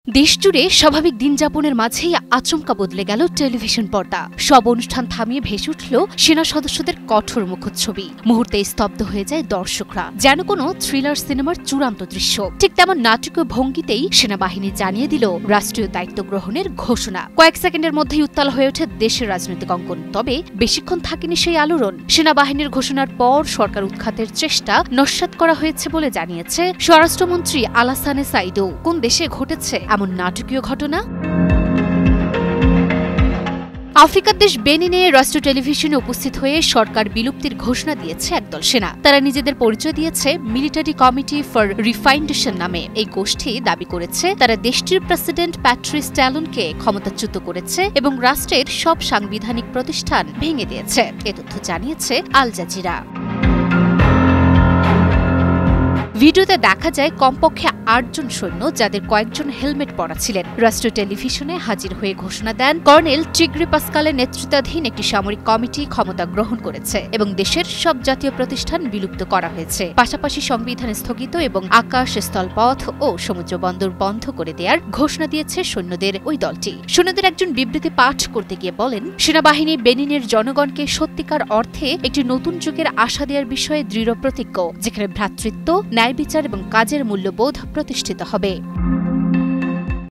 দেশজুড়ে স্বাভাবিক দিন যাপনের মাঝেই আচমকা বদলে গেল টেলিভিশন পর্দা। সব অনুষ্ঠান থামিয়ে ভেসে উঠল সেনা সদস্যদের কঠোর মুখচ্ছবি। মুহূর্তে স্তব্ধ হয়ে যায় দর্শকরা, যেন কোনো থ্রিলার সিনেমার চূড়ান্ত দৃশ্য। ঠিক তেমন নাটকীয় ভঙ্গিতেই সেনাবাহিনী জানিয়ে দিল রাষ্ট্রীয় দায়িত্ব গ্রহণের ঘোষণা। কয়েক সেকেন্ডের মধ্যেই উত্তাল হয়ে ওঠে দেশের রাজনৈতিক অঙ্গন। তবে বেশিক্ষণ থাকেনি সেই আলোড়ন। সেনাবাহিনীর ঘোষণার পর সরকার উৎখাতের চেষ্টা নস্যাৎ করা হয়েছে বলে জানিয়েছে স্বরাষ্ট্রমন্ত্রী আলাসানে সাইদো। কোন দেশে ঘটেছে এমন নাটকীয় ঘটনা? আফ্রিকার দেশ বেনিনে রাষ্ট্র টেলিভিশনে উপস্থিত হয়ে সরকার বিলুপ্তির ঘোষণা দিয়েছে একদল সেনা। তারা নিজেদের পরিচয় দিয়েছে মিলিটারি কমিটি ফর রিফাইন্ডেশন নামে। এই গোষ্ঠী দাবি করেছে তারা দেশটির প্রেসিডেন্ট প্যাট্রিস ট্যালনকে ক্ষমতাচ্যুত করেছে এবং রাষ্ট্রের সব সাংবিধানিক প্রতিষ্ঠান ভেঙে দিয়েছে। এ তথ্য জানিয়েছে আল জাজিরা। ভিডিওতে দেখা যায় কমপক্ষে ৮ জন সৈন্য, যাদের কয়েকজন হেলমেট পরা ছিলেন, রাষ্ট্র টেলিভিশনে হাজির হয়ে ঘোষণা দেন কর্নেল টিগ্রি পাসকালের নেতৃত্বাধীন একটি সামরিক কমিটি ক্ষমতা গ্রহণ করেছে এবং দেশের সব জাতীয় প্রতিষ্ঠান বিলুপ্ত করা হয়েছে। পাশাপাশি সংবিধান স্থগিত এবং আকাশ, স্থলপথ ও সমুদ্র বন্দর বন্ধ করে দেওয়ার ঘোষণা দিয়েছে সৈন্যদের ওই দলটি। সৈন্যদের একজন বিবৃতি পাঠ করতে গিয়ে বলেন, সেনাবাহিনী বেনিনের জনগণকে সত্যিকার অর্থে একটি নতুন যুগের আশা দেওয়ার বিষয়ে দৃঢ় প্রতিজ্ঞ, যেখানে ভ্রাতৃত্ব, ন্যায় বিচার এবং কাজের মূল্যবোধ প্রতিষ্ঠিত হবে।